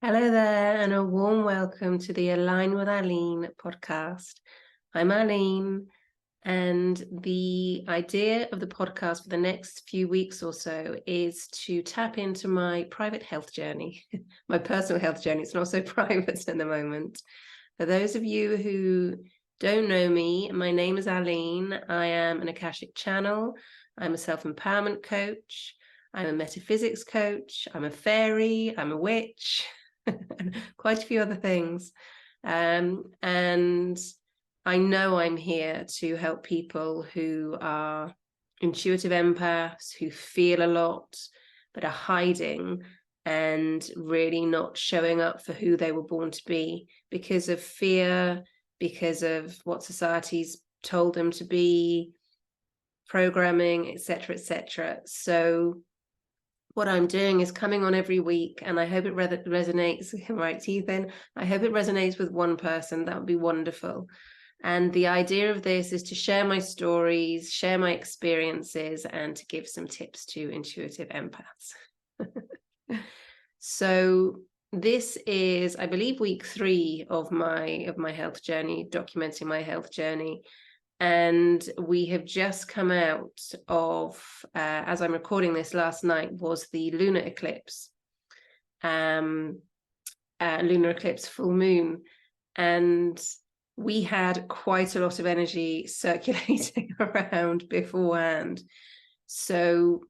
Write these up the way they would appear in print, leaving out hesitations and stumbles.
Hello there, and a warm welcome to the Aline with Aline podcast. I'm Aline, and the idea of the podcast for the next few weeks or so is to tap into my private health journey, my personal health journey. It's not so private at the moment. For those of you who don't know me, my name is Aline. I am an Akashic channel. I'm a self-empowerment coach. I'm a metaphysics coach. I'm a fairy. I'm a witch. Quite a few other things. And I know I'm here to help people who are intuitive empaths, who feel a lot, but are hiding and really not showing up for who they were born to be because of fear, because of what society's told them to be, programming, etc., etc. So what I'm doing is coming on every week, and I hope it resonates. Right, Ethan? I hope it resonates with one person. That would be wonderful. And the idea of this is to share my stories, share my experiences, and to give some tips to intuitive empaths. So this is, I believe, week 3 of my health journey, documenting my health journey. And we have just come out of, as I'm recording this, last night was the lunar eclipse, lunar eclipse full moon. And we had quite a lot of energy circulating around beforehand. So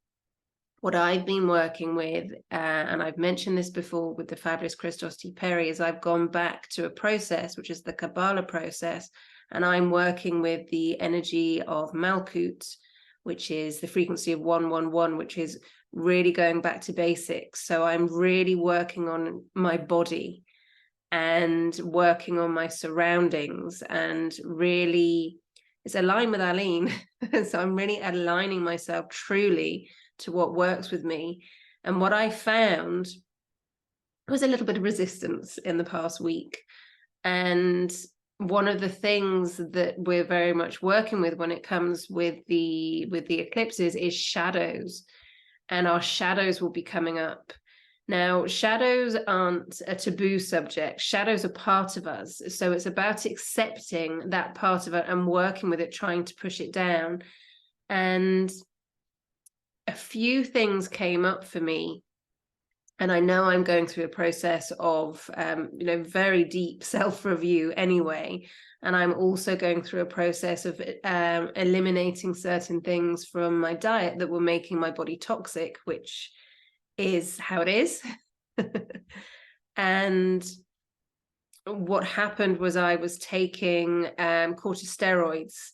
what I've been working with, and I've mentioned this before with the fabulous Kristos T Perry, is I've gone back to a process, which is the Kabbalah process, and I'm working with the energy of Malkut, which is the frequency of 111, which is really going back to basics. So I'm really working on my body and working on my surroundings, and really it's aligned with Aline. So I'm really aligning myself truly to what works with me. And what I found was a little bit of resistance in the past week. And one of the things that we're very much working with when it comes with the eclipses is shadows, and our shadows will be coming up. Now, shadows aren't a taboo subject. Shadows are part of us. So it's about accepting that part of it and working with it, trying to push it down. And a few things came up for me. And I know I'm going through a process of, very deep self-review anyway. And I'm also going through a process of eliminating certain things from my diet that were making my body toxic, which is how it is. And what happened was I was taking corticosteroids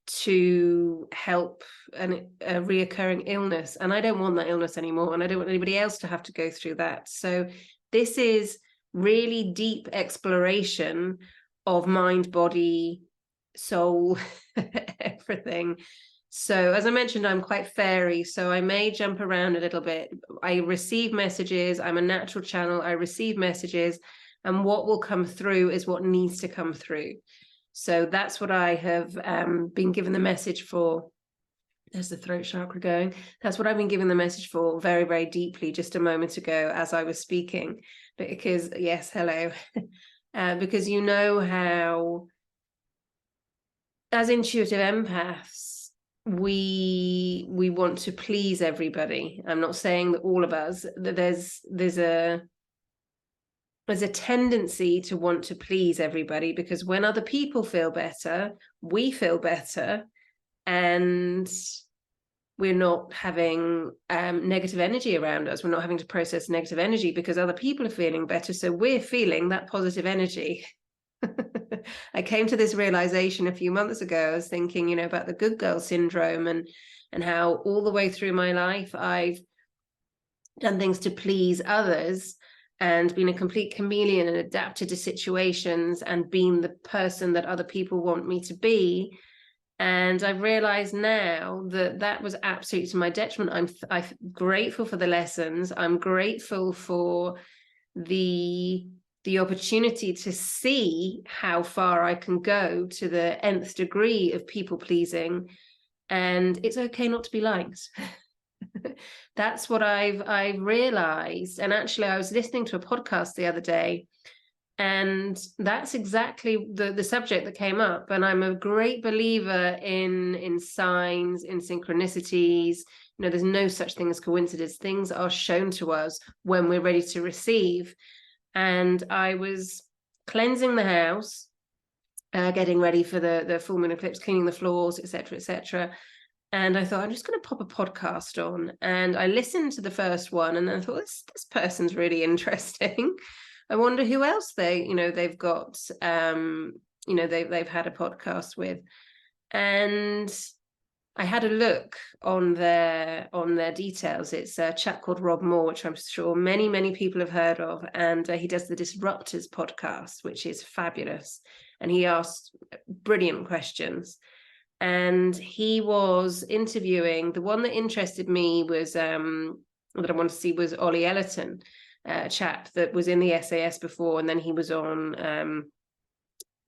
to help a reoccurring illness, and I don't want that illness anymore, and I don't want anybody else to have to go through that. So this is really deep exploration of mind, body, soul, everything. So as I mentioned, I'm quite fairy, so I may jump around a little bit. I receive messages. I'm a natural channel. I receive messages, and what will come through is what needs to come through. So that's what I have been given the message for. There's the throat chakra going. That's what I've been given the message for very, very deeply just a moment ago as I was speaking. Because, yes, hello. Because you know how, as intuitive empaths, we want to please everybody. I'm not saying that all of us, that there's a tendency to want to please everybody, because when other people feel better, we feel better, and we're not having negative energy around us. We're not having to process negative energy because other people are feeling better. So we're feeling that positive energy. I came to this realization a few months ago. I was thinking, about the good girl syndrome, and how all the way through my life, I've done things to please others and been a complete chameleon and adapted to situations and been the person that other people want me to be. And I've realized now that that was absolutely to my detriment. I'm grateful for the lessons. I'm grateful for the opportunity to see how far I can go to the nth degree of people pleasing. And it's okay not to be liked. That's what I've realized. And actually, I was listening to a podcast the other day, and that's exactly the subject that came up. And I'm a great believer in signs, in synchronicities. You know, there's no such thing as coincidence. Things are shown to us when we're ready to receive. And I was cleansing the house, getting ready for the full moon eclipse, cleaning the floors, etc., etc. And I thought, I'm just going to pop a podcast on. And I listened to the first one, and then I thought, this person's really interesting. I wonder who else they've got, they've had a podcast with. And I had a look on their details. It's a chap called Rob Moore, which I'm sure many, many people have heard of. And he does the Disruptors podcast, which is fabulous. And he asks brilliant questions. And he was interviewing, the one that interested me was, that I wanted to see, was Ollie Ellerton, a chap that was in the SAS before. And then he was on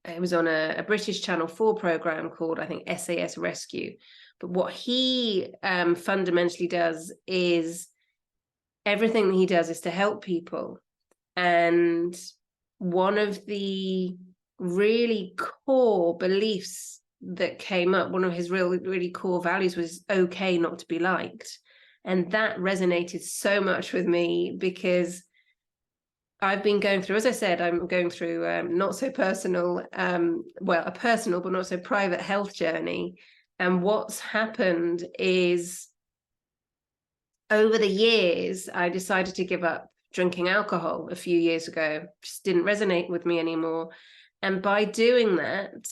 a British Channel 4 program called, I think, SAS Rescue. But what he fundamentally does is, everything that he does is to help people. And one of the really core beliefs that came up, one of his really core values, was okay not to be liked. And that resonated so much with me, because I've been going through, as I said, I'm going through not so personal, a personal but not so private health journey. And what's happened is, over the years, I decided to give up drinking alcohol a few years ago. It just didn't resonate with me anymore. And by doing that,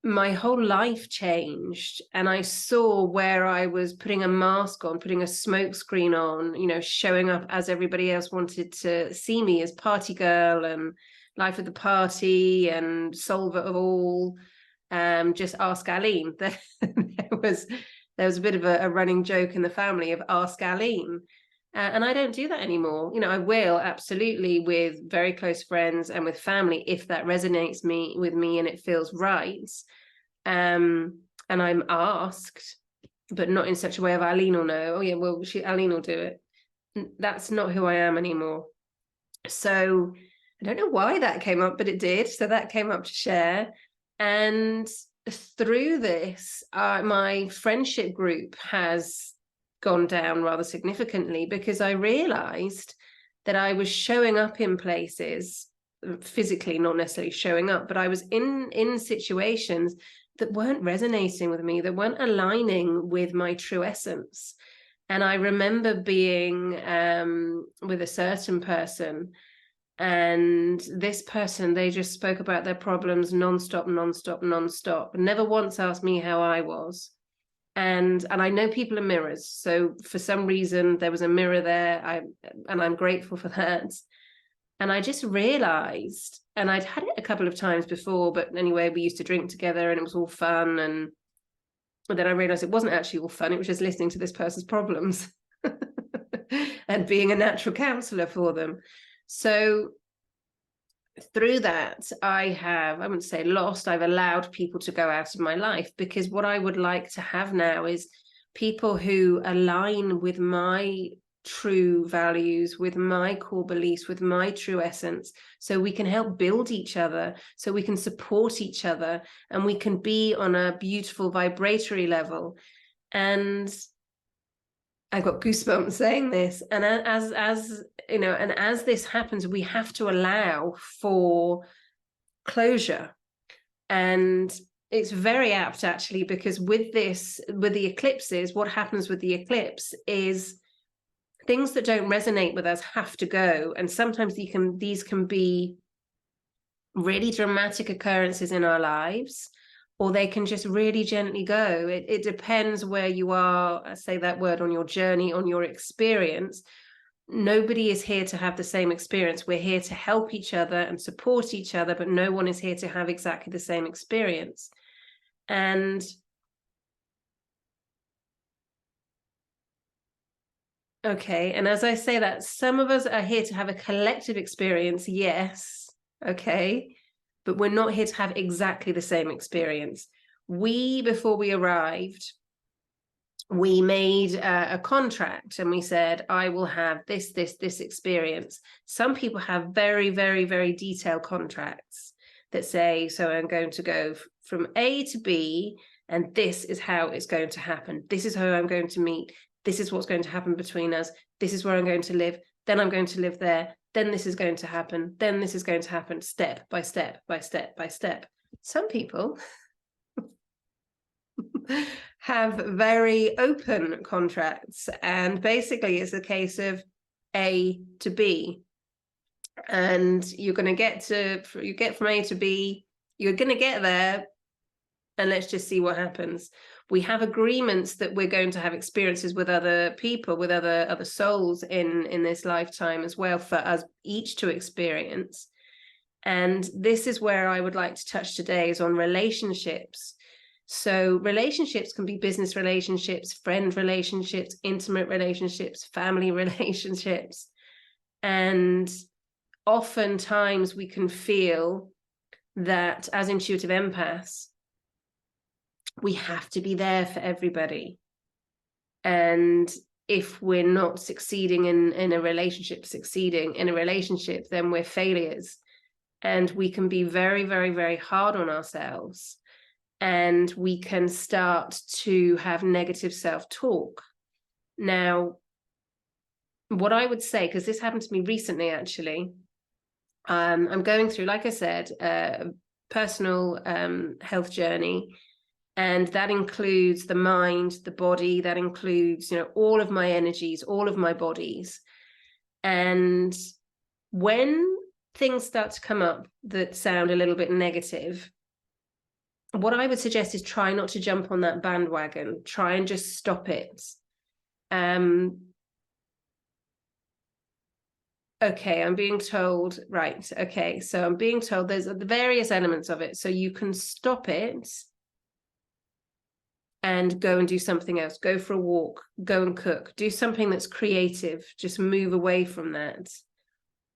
my whole life changed. And I saw where I was putting a mask on, putting a smoke screen on, showing up as everybody else wanted to see me, as party girl and life of the party and solver of all. Just ask Aline. There was a bit of a running joke in the family of ask Aline. And I don't do that anymore. I will absolutely with very close friends and with family if that resonates with me and it feels right. And I'm asked, but not in such a way of Aline will know. Oh yeah, well, Aline will do it. That's not who I am anymore. So I don't know why that came up, but it did. So that came up to share. And through this, my friendship group has gone down rather significantly, because I realized that I was showing up in places, physically not necessarily showing up, but I was in situations that weren't resonating with me, that weren't aligning with my true essence. And I remember being with a certain person, and this person, they just spoke about their problems nonstop, never once asked me how I was. And I know people are mirrors. So for some reason, there was a mirror there. I'm grateful for that. And I just realized, and I'd had it a couple of times before, but anyway, we used to drink together and it was all fun. And then I realized it wasn't actually all fun. It was just listening to this person's problems and being a natural counselor for them. So through that, I wouldn't say lost, I've allowed people to go out of my life, because what I would like to have now is people who align with my true values, with my core beliefs, with my true essence, so we can help build each other, so we can support each other, and we can be on a beautiful vibratory level. And I got goosebumps saying this. And as this happens, we have to allow for closure. And it's very apt, actually, because with the eclipses, what happens with the eclipse is things that don't resonate with us have to go. And sometimes these can be really dramatic occurrences in our lives, or they can just really gently go. It depends where you are, I say that word, on your journey, on your experience. Nobody is here to have the same experience. We're here to help each other and support each other, but no one is here to have exactly the same experience. And okay, and as I say that, some of us are here to have a collective experience, yes, okay, but we're not here to have exactly the same experience. Before we arrived, we made a contract and we said, I will have this experience. Some people have very, very, very detailed contracts that say, so I'm going to go from A to B, and this is how it's going to happen. This is who I'm going to meet. This is what's going to happen between us. This is where I'm going to live. Then I'm going to live there. Then this is going to happen. Then this is going to happen, step by step by step by step. Some people have very open contracts, and basically it's a case of A to B, and you're going to get from A to B, you're going to get there, and let's just see what happens. We have agreements that we're going to have experiences with other people, with other souls in this lifetime as well, for us each to experience. And this is where I would like to touch today, is on relationships. So relationships can be business relationships, friend relationships, intimate relationships, family relationships. And oftentimes we can feel that as intuitive empaths, we have to be there for everybody. And if we're not succeeding in a relationship, then we're failures. And we can be very, very, very hard on ourselves. And we can start to have negative self-talk. Now, what I would say, because this happened to me recently, actually, I'm going through, like I said, a personal health journey, and that includes the mind, the body, that includes, all of my energies, all of my bodies. And when things start to come up that sound a little bit negative, what I would suggest is try not to jump on that bandwagon. Try and just stop it. Okay, I'm being told, right, okay, so I'm being told there's the various elements of it. So you can stop it and go and do something else. Go for a walk, go and cook, do something that's creative, just move away from that.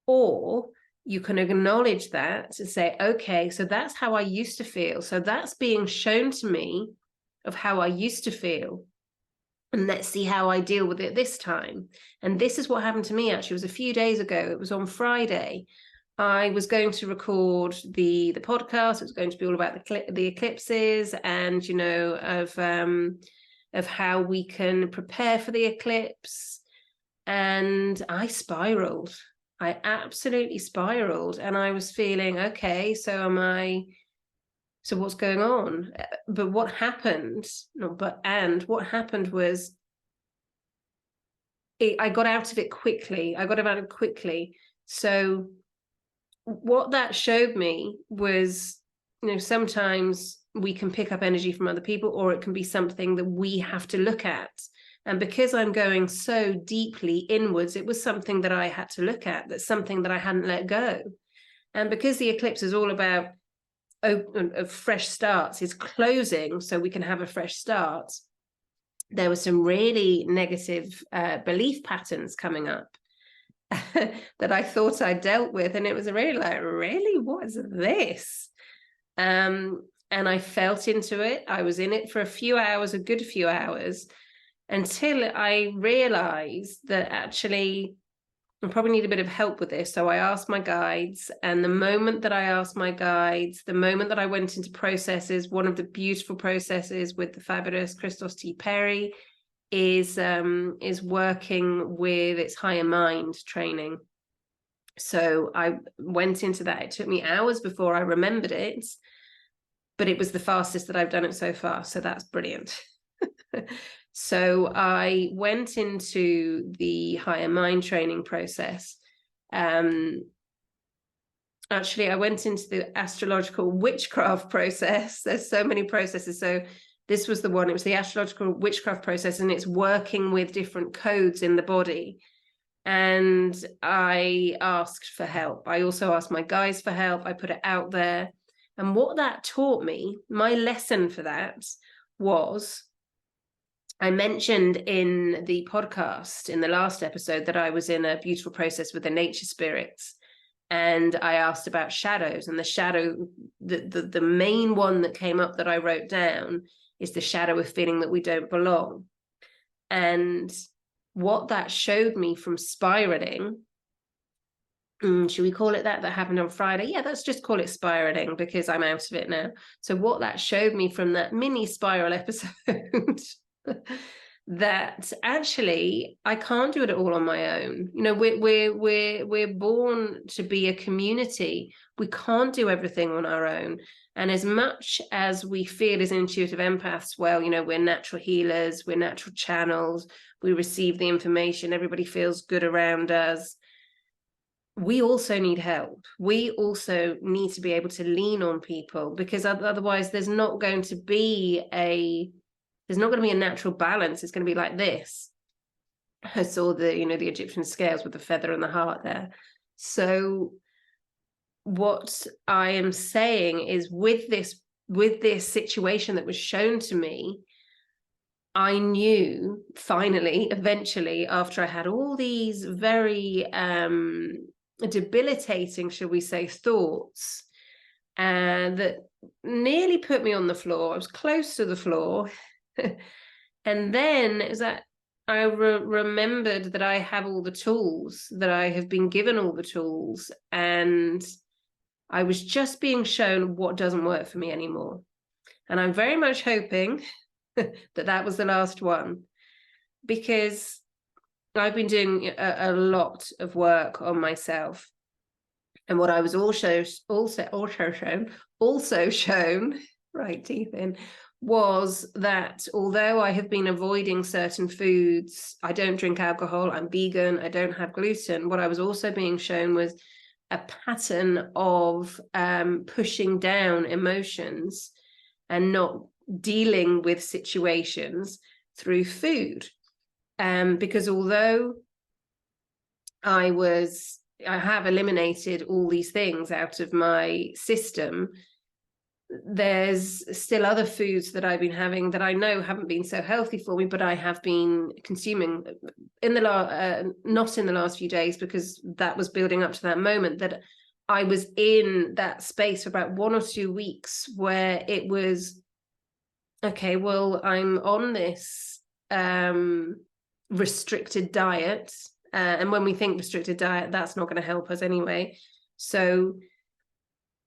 Or you can acknowledge that and say, okay, so that's how I used to feel. So that's being shown to me of how I used to feel. And let's see how I deal with it this time. And this is what happened to me, actually. It was a few days ago. It was on Friday. I was going to record the podcast. It was going to be all about the eclipses and, of how we can prepare for the eclipse. And I spiraled. I absolutely spiraled, and I was feeling, okay, so what's going on? But what happened, what happened was I got out of it quickly. So what that showed me was, sometimes we can pick up energy from other people, or it can be something that we have to look at. And because I'm going so deeply inwards, it was something that I had to look at. That's something that I hadn't let go. And because the eclipse is all about fresh starts, it's closing so we can have a fresh start, there were some really negative belief patterns coming up that I thought I dealt with. And it was really, what is this? And I felt into it. I was in it for a good few hours, until I realized that actually I probably need a bit of help with this. So I asked my guides, and the moment that I went into processes, one of the beautiful processes with the fabulous Kristos T Perry is working with its higher mind training. So I went into that. It took me hours before I remembered it, but it was the fastest that I've done it so far. So that's brilliant. So I went into the higher mind training process. Actually, I went into the astrological witchcraft process. There's so many processes. So this was the one. It was the astrological witchcraft process, and it's working with different codes in the body. And I asked for help. I also asked my guides for help. I put it out there. And what that taught me, my lesson for that was, I mentioned in the podcast in the last episode that I was in a beautiful process with the nature spirits, and I asked about shadows. And the shadow, the main one that came up that I wrote down is the shadow of feeling that we don't belong. And what that showed me from spiraling, should we call it that happened on Friday? Yeah, let's just call it spiraling because I'm out of it now. So what that showed me from that mini spiral episode that actually I can't do it all on my own. You know, we're born to be a community. We can't do everything on our own. And as much as we feel as intuitive empaths, well, you know, we're natural healers, we're natural channels, we receive the information, everybody feels good around us. We also need help. We also need to be able to lean on people, because otherwise there's not going to be a natural balance. It's going to be like this. I saw the Egyptian scales with the feather and the heart there. So what I am saying is, with this situation that was shown to me, I knew finally, eventually, after I had all these very debilitating, shall we say, thoughts, that nearly put me on the floor. I was close to the floor. And then is that I remembered that I have all the tools, that I have been given all the tools, and I was just being shown what doesn't work for me anymore. And I'm very much hoping that was the last one, because I've been doing a lot of work on myself. And what I was also shown, right, teeth in, was that although I have been avoiding certain foods, I don't drink alcohol, I'm vegan, I don't have gluten, what I was also being shown was a pattern of pushing down emotions and not dealing with situations through food. Because although I have eliminated all these things out of my system, there's still other foods that I've been having that I know haven't been so healthy for me, but I have been consuming in the not in the last few days, because that was building up to that moment that I was in that space for about 1 or 2 weeks where it was, okay, well, I'm on this restricted diet. And when we think restricted diet, that's not going to help us anyway. So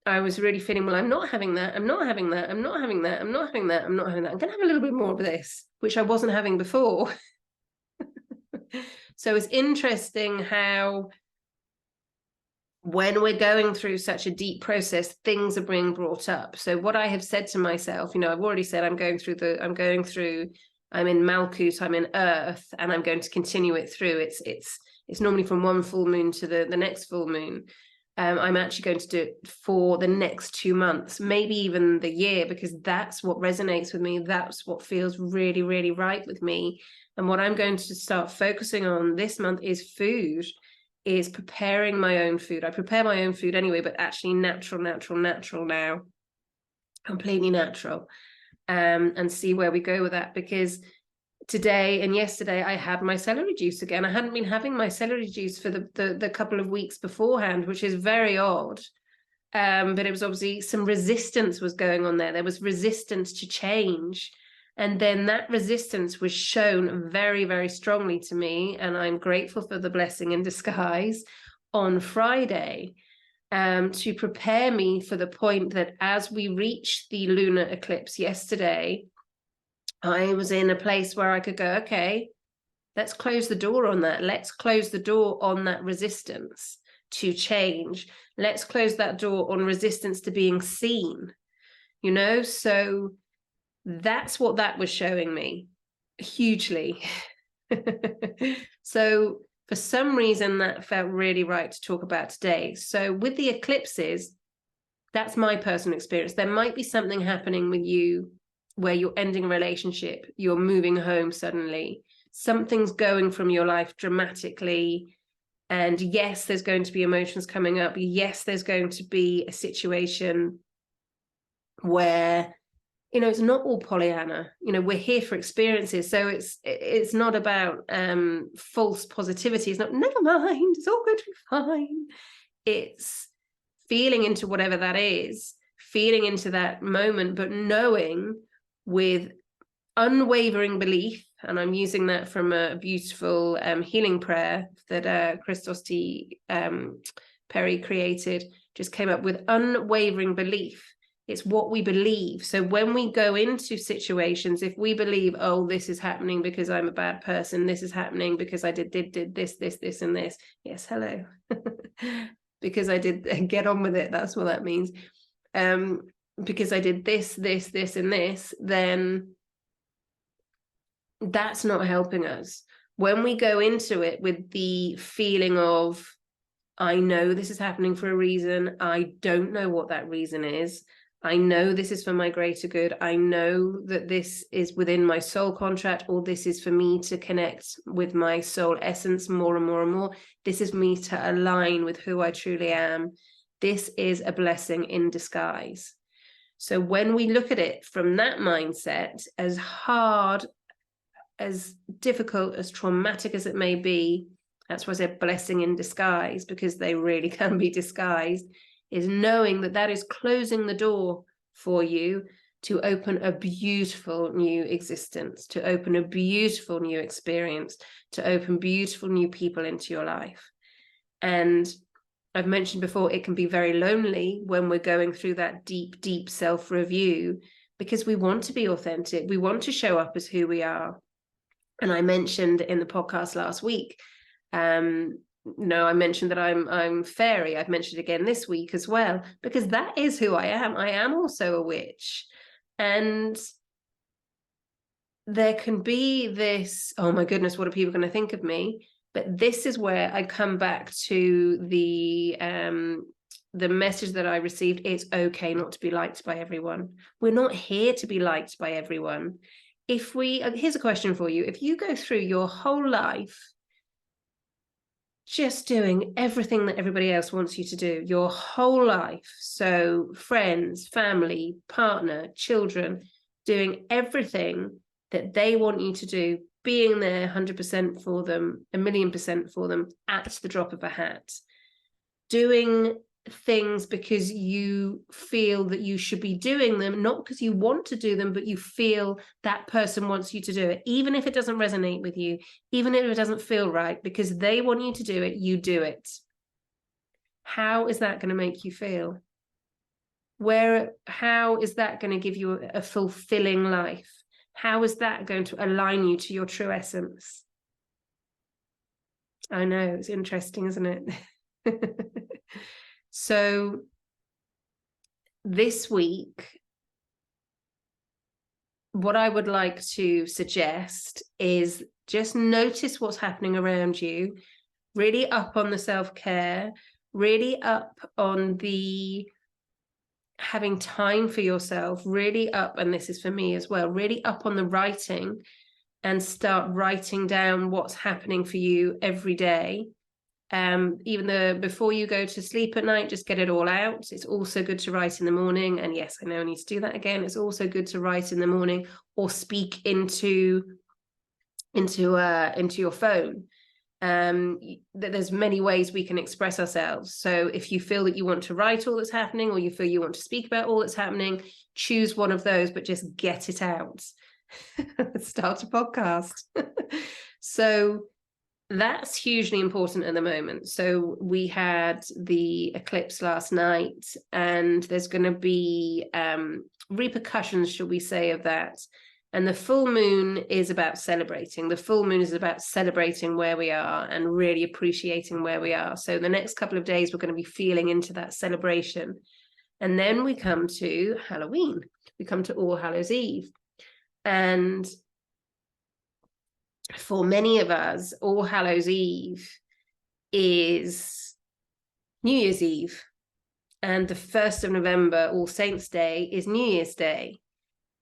I was really feeling, well, I'm not having that. I'm not having that. I'm not having that. I'm not having that. I'm not having that. I'm going to have a little bit more of this, which I wasn't having before. So it's interesting how when we're going through such a deep process, things are being brought up. So what I have said to myself, I've already said I'm in Malkut, I'm in Earth, and I'm going to continue it through. It's normally from one full moon to the next full moon. I'm actually going to do it for the next 2 months, maybe even the year, because that's what resonates with me. That's what feels really, really right with me. And what I'm going to start focusing on this month is food, is preparing my own food. I prepare my own food anyway, but actually natural now, completely natural. And see where we go with that, because today and yesterday I had my celery juice again. I hadn't been having my celery juice for the couple of weeks beforehand, which is very odd. But it was obviously some resistance was going on there. There was resistance to change. And then that resistance was shown very, very strongly to me. And I'm grateful for the blessing in disguise on Friday, to prepare me for the point that as we reached the lunar eclipse yesterday, I was in a place where I could go, okay, let's close the door on that. Let's close the door on that resistance to change. Let's close that door on resistance to being seen, So that's what that was showing me hugely. So for some reason, that felt really right to talk about today. So with the eclipses, that's my personal experience. There might be something happening with you where you're ending a relationship, you're moving home suddenly, something's going from your life dramatically. And yes, there's going to be emotions coming up. Yes, there's going to be a situation where, it's not all Pollyanna. We're here for experiences. So it's not about false positivity. It's not, never mind, it's all going to be fine. It's feeling into whatever that is, feeling into that moment, but knowing with unwavering belief and I'm using that from a beautiful healing prayer that Kristos T Perry created, just came up with unwavering belief. It's what we believe. So when we go into situations, if we believe, oh, this is happening because I'm a bad person, this is happening because I did this, and this. Yes, hello. Because I did, get on with it. That's what that means. Because I did this, and this, then that's not helping us. When we go into it with the feeling of, I know this is happening for a reason, I don't know what that reason is, I know this is for my greater good, I know that this is within my soul contract, or this is for me to connect with my soul essence more and more and more, this is me to align with who I truly am, this is a blessing in disguise. So when we look at it from that mindset, as hard, as difficult, as traumatic as it may be, that's why I said blessing in disguise, because they really can be disguised, is knowing that that is closing the door for you to open a beautiful new existence, to open a beautiful new experience, to open beautiful new people into your life. And I've mentioned before, it can be very lonely when we're going through that deep, deep self-review, because we want to be authentic. We want to show up as who we are. And I mentioned in the podcast last week, I mentioned that I'm fairy. I've mentioned it again this week as well, because that is who I am. I am also a witch. And there can be this, oh my goodness, what are people going to think of me? But this is where I come back to the message that I received. It's okay not to be liked by everyone. We're not here to be liked by everyone. Here's a question for you. If you go through your whole life just doing everything that everybody else wants you to do, your whole life, so friends, family, partner, children, doing everything that they want you to do, being there 100% for them, 1,000,000% for them at the drop of a hat, doing things because you feel that you should be doing them, not because you want to do them, but you feel that person wants you to do it, even if it doesn't resonate with you, even if it doesn't feel right, because they want you to do it, you do it. How is that going to make you feel? How is that going to give you a fulfilling life? How is that going to align you to your true essence? I know, it's interesting, isn't it? So this week, what I would like to suggest is just notice what's happening around you, really up on the self-care, really up on the having time for yourself, really up, and this is for me as well, really up on the writing, and start writing down what's happening for you every day. Even before you go to sleep at night, just get it all out. It's also good to write in the morning. And yes, I know I need to do that again. It's also good to write in the morning or speak into your phone. There's many ways we can express ourselves. So if you feel that you want to write all that's happening, or you feel you want to speak about all that's happening, choose one of those, but just get it out. Start a podcast. So that's hugely important at the moment. So we had the eclipse last night, and there's going to be repercussions, shall we say, of that. And the full moon is about celebrating. The full moon is about celebrating where we are and really appreciating where we are. So the next couple of days, we're going to be feeling into that celebration. And then we come to Halloween. We come to All Hallows Eve. And for many of us, All Hallows Eve is New Year's Eve. And the 1st of November, All Saints' Day, is New Year's Day.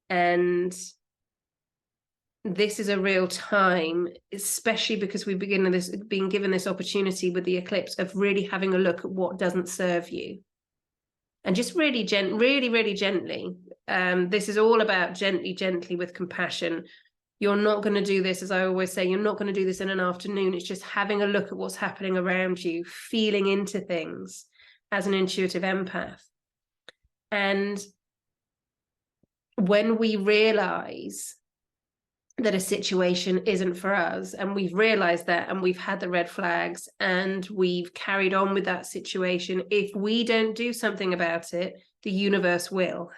And this is a real time, especially because we've been given this opportunity with the eclipse of really having a look at what doesn't serve you. And just really gently. This is all about gently with compassion. You're not going to do this, as I always say, you're not going to do this in an afternoon. It's just having a look at what's happening around you, feeling into things as an intuitive empath. And when we realize that a situation isn't for us, and we've realized that, and we've had the red flags, and we've carried on with that situation, if we don't do something about it, the universe will.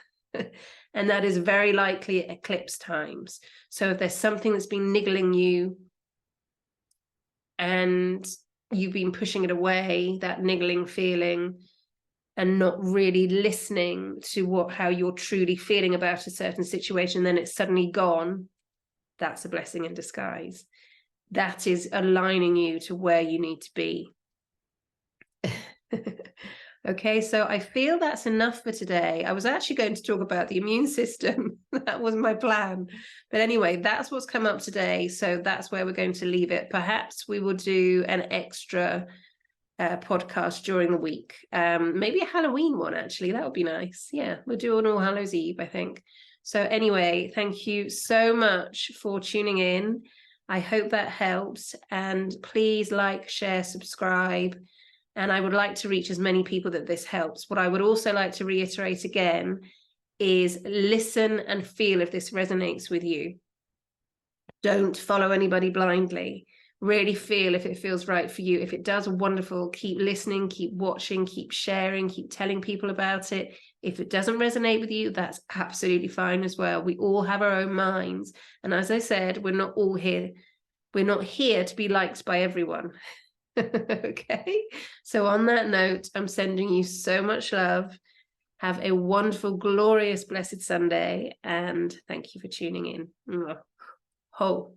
And that is very likely at eclipse times. So if there's something that's been niggling you and you've been pushing it away, that niggling feeling, and not really listening to how you're truly feeling about a certain situation, then it's suddenly gone, that's a blessing in disguise. That is aligning you to where you need to be. Okay, so I feel that's enough for today. I was actually going to talk about the immune system. That was my plan. But anyway, that's what's come up today. So that's where we're going to leave it. Perhaps we will do an extra podcast during the week. Maybe a Halloween one, actually. That would be nice. Yeah, we'll do an All Hallows Eve, I think. So anyway, thank you so much for tuning in. I hope that helps. And please like, share, subscribe. And I would like to reach as many people that this helps. What I would also like to reiterate again is listen and feel if this resonates with you. Don't follow anybody blindly. Really feel if it feels right for you. If it does, wonderful. Keep listening, keep watching, keep sharing, keep telling people about it. If it doesn't resonate with you, that's absolutely fine as well. We all have our own minds. And as I said, we're not all here. We're not here to be liked by everyone. Okay, so on that note, I'm sending you so much love. Have a wonderful, glorious, blessed Sunday, and thank you for tuning in. Ho.